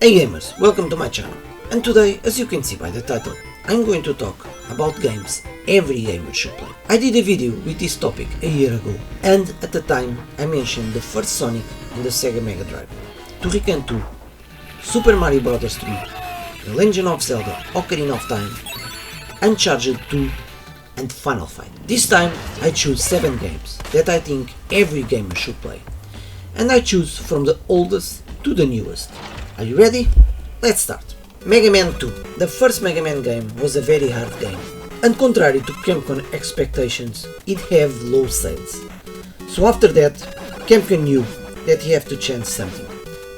Hey gamers, welcome to my channel, and today, as you can see by the title, I'm going to talk about games every gamer should play. I did a video with this topic a year ago, and at the time I mentioned the first Sonic in the Sega Mega Drive, Turrican 2, Super Mario Bros. 3, The Legend of Zelda Ocarina of Time, Uncharted 2 and Final Fight. This time I choose 7 games that I think every gamer should play, and I choose from the oldest to the newest. Are you ready? Let's start. Mega Man 2. The first Mega Man game was a very hard game, and contrary to Capcom expectations, it had low sales. So after that, Capcom knew that he had to change something.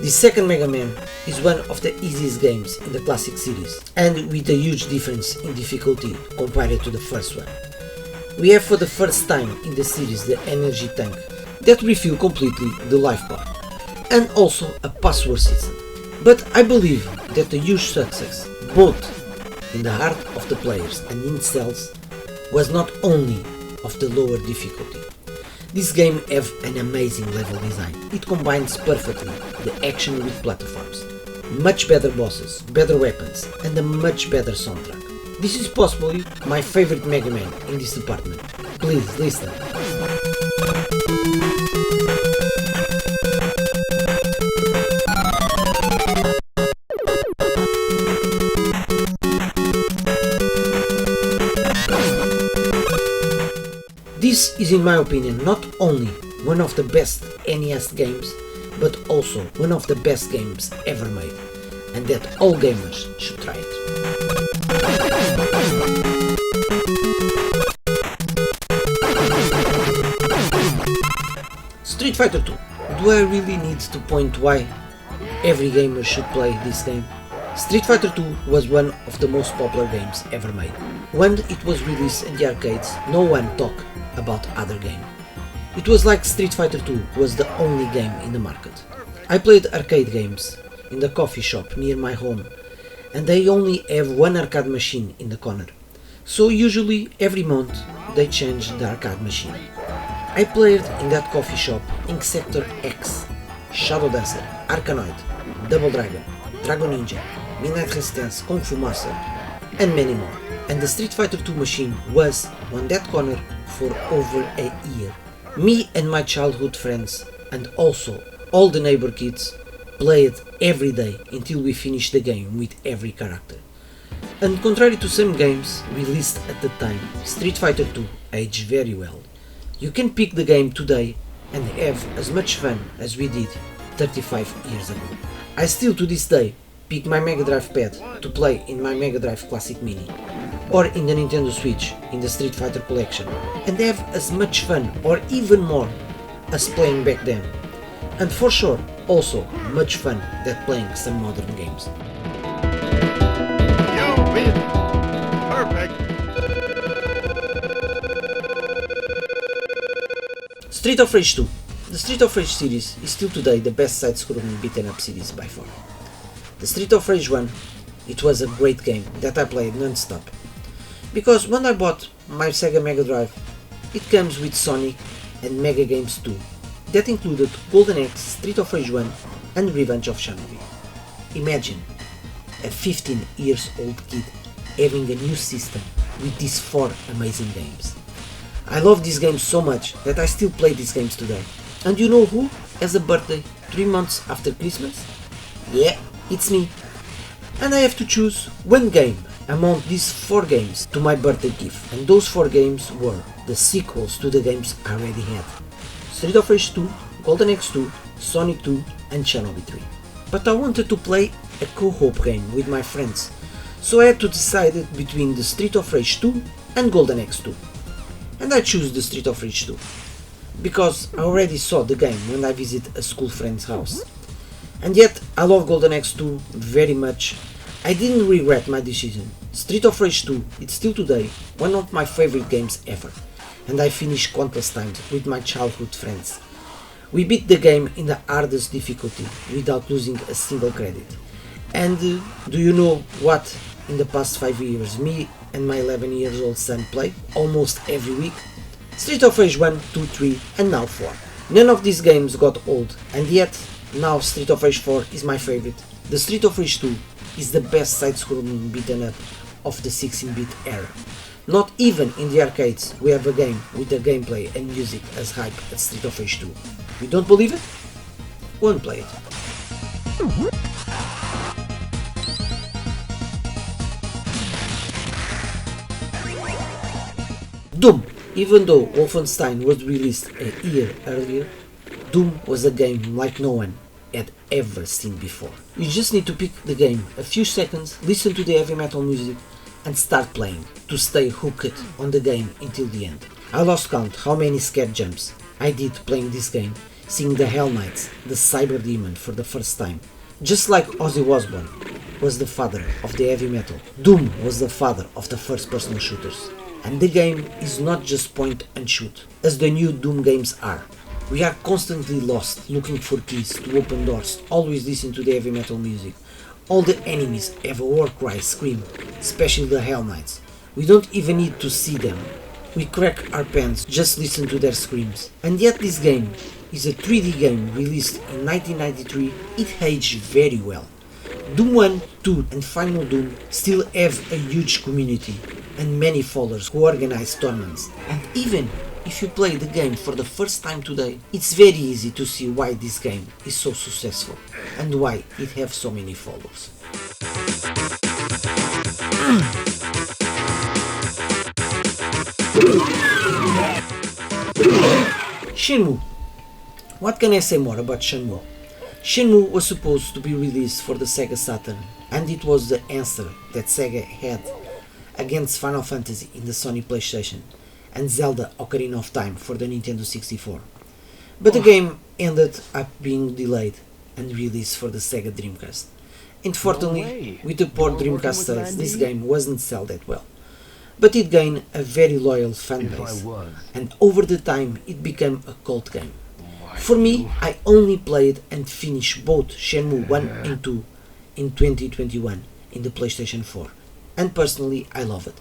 The second Mega Man is one of the easiest games in the classic series, and with a huge difference in difficulty compared to the first one. We have for the first time in the series the energy tank that refill completely the life bar, and also a password system. But I believe that the huge success, both in the heart of the players and in sales, was not only of the lower difficulty. This game has an amazing level design. It combines perfectly the action with platforms, much better bosses, better weapons, and a much better soundtrack. This is possibly my favorite Mega Man in this department. Please listen. This is, in my opinion, not only one of the best NES games, but also one of the best games ever made, and that all gamers should try it. Street Fighter 2. Do I really need to point why every gamer should play this game? Street Fighter 2 was one of the most popular games ever made. When it was released in the arcades, no one talked about other game. It was like Street Fighter 2 was the only game in the market. I played arcade games in the coffee shop near my home, and they only have one arcade machine in the corner. So usually every month they change the arcade machine. I played in that coffee shop Ink Sector X, Shadow Dancer, Arkanoid, Double Dragon, Dragon Ninja, Midnight Resistance, Kung Fu Master, and many more. And the Street Fighter 2 machine was on that corner for over a year. Me and my childhood friends, and also all the neighbor kids, played every day until we finished the game with every character. And contrary to some games released at the time, Street Fighter 2 aged very well. You can pick the game today and have as much fun as we did 35 years ago. I still to this day pick my Mega Drive pad to play in my Mega Drive Classic Mini, or in the Nintendo Switch in the Street Fighter collection, and have as much fun or even more as playing back then, and for sure also much fun than playing some modern games. You win! Perfect! Street of Rage 2. The Street of Rage series is still today the best side-scrolling beat-em-up series by far. The Street of Rage 1, it was a great game that I played non-stop. Because when I bought my Sega Mega Drive, it comes with Sonic and Mega Games 2 that included Golden Axe, Street of Rage 1 and Revenge of Shinobi. Imagine a 15 years old kid having a new system with these 4 amazing games. I love these games so much that I still play these games today. And you know who has a birthday 3 months after Christmas? Yeah, it's me. And I have to choose one game among these 4 games to my birthday gift, and those 4 games were the sequels to the games I already had: Street of Rage 2, Golden Axe 2, Sonic 2 and Shinobi 3. But I wanted to play a co-op game with my friends, so I had to decide between the Street of Rage 2 and Golden Axe 2. And I choose the Street of Rage 2, because I already saw the game when I visit a school friend's house. And yet I love Golden Axe 2 very much. I didn't regret my decision. Street of Rage 2 is still today one of my favorite games ever, and I finished countless times with my childhood friends. We beat the game in the hardest difficulty without losing a single credit. And do you know what? In the past 5 years, me and my 11 years old son played almost every week. Street of Rage 1, 2, 3 and now 4. None of these games got old, and yet now Street of Rage 4 is my favorite, The Street of Rage 2 is the best side-scrolling beaten up of the 16-bit era. Not even in the arcades we have a game with the gameplay and music as hype as Street of Rage 2. You don't believe it? Go and play it. Doom. Even though Wolfenstein was released a year earlier, Doom was a game like no one had ever seen before. You just need to pick the game a few seconds, listen to the heavy metal music and start playing to stay hooked on the game until the end. I lost count how many scared jumps I did playing this game, seeing the Hell Knights, the Cyber Demon for the first time. Just like Ozzy Osbourne was the father of the heavy metal, Doom was the father of the first-person shooters. And the game is not just point and shoot, as the new Doom games are. We are constantly lost, looking for keys to open doors, always listen to the heavy metal music. All the enemies have a war cry scream, especially the Hell Knights. We don't even need to see them. We crack our pants, just listen to their screams. And yet this game is a 3D game released in 1993, it aged very well. Doom 1, 2 and Final Doom still have a huge community and many followers who organize tournaments. And even if you play the game for the first time today, it's very easy to see why this game is so successful and why it has so many followers. Shenmue. What can I say more about Shenmue? Shenmue was supposed to be released for the Sega Saturn, and it was the answer that Sega had against Final Fantasy in the Sony PlayStation and Zelda Ocarina of Time for the Nintendo 64. But the game ended up being delayed and released for the Sega Dreamcast. Unfortunately, with the poor Dreamcast sales, this game wasn't sold that well. But it gained a very loyal fan base, and over the time it became a cult game. For me, I only played and finished both Shenmue 1 and 2 in 2021 in the PlayStation 4, and personally I love it.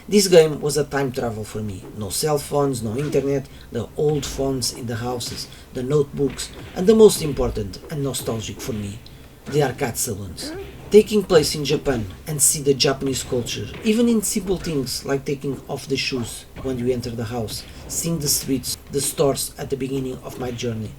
This game was a time travel for me. No cell phones, no internet, the old phones in the houses, the notebooks, and the most important and nostalgic for me, the arcade saloons. Taking place in Japan and see the Japanese culture, even in simple things like taking off the shoes when you enter the house, seeing the streets, the stores at the beginning of my journey.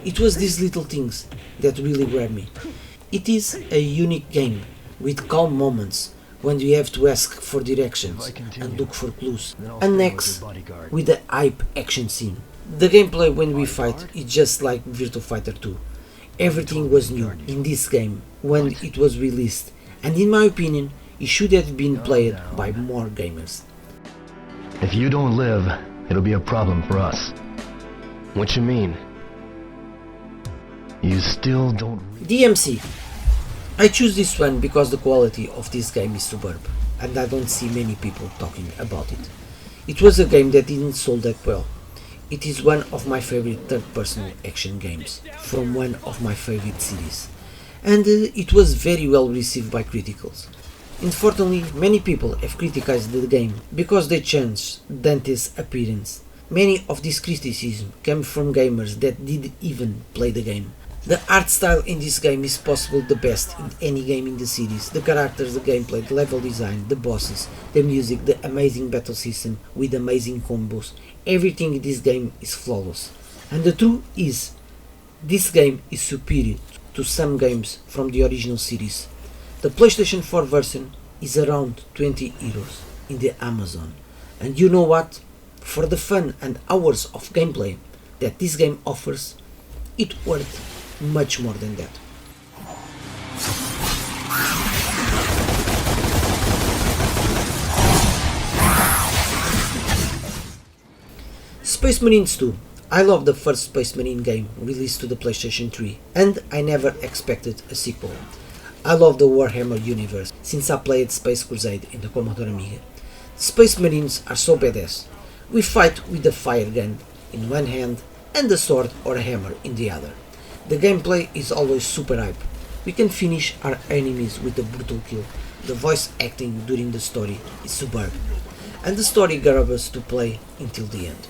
It was these little things that really grabbed me. It is a unique game with calm moments when you have to ask for directions and look for clues, and next with the hype action scene. The gameplay when we fight is just like Virtua Fighter 2. Everything was new in this game when it was released, and in my opinion it should have been played by more gamers. If you don't live, it'll be a problem for us. What you mean? You still don't... DMC. I choose this one because the quality of this game is superb, and I don't see many people talking about it. It was a game that didn't sell that well. It is one of my favorite third-person action games from one of my favorite series, and it was very well received by critics. Unfortunately, many people have criticized the game because they changed Dante's appearance. Many of these criticisms came from gamers that didn't even play the game. The art style in this game is possibly the best in any game in the series. The characters, the gameplay, the level design, the bosses, the music, the amazing battle system with amazing combos. Everything in this game is flawless. And the truth is, this game is superior to some games from the original series. The PlayStation 4 version is around 20 euros in the Amazon. And you know what? For the fun and hours of gameplay that this game offers, it's worth much more than that. Space Marines 2. I love the first Space Marine game released to the PlayStation 3, and I never expected a sequel. I love the Warhammer universe since I played Space Crusade in the Commodore Amiga. Space Marines are so badass. We fight with the fire gun in one hand and a sword or a hammer in the other. The gameplay is always super hype. We can finish our enemies with a brutal kill. The voice acting during the story is superb, and the story grabs us to play until the end.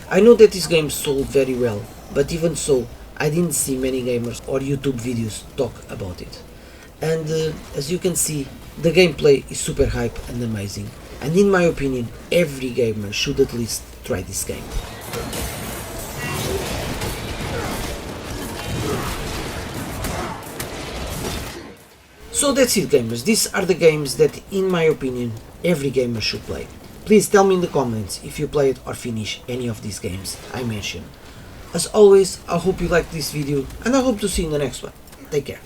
I know that this game sold very well, but even so, I didn't see many gamers or YouTube videos talk about it. and as you can see, the gameplay is super hype and amazing, and in my opinion every gamer should at least try this game. So that's it, gamers. These are the games that in my opinion every gamer should play. Please tell me in the comments if you played or finished any of these games I mentioned. As always, I hope you liked this video and I hope to see you in the next one. Take care.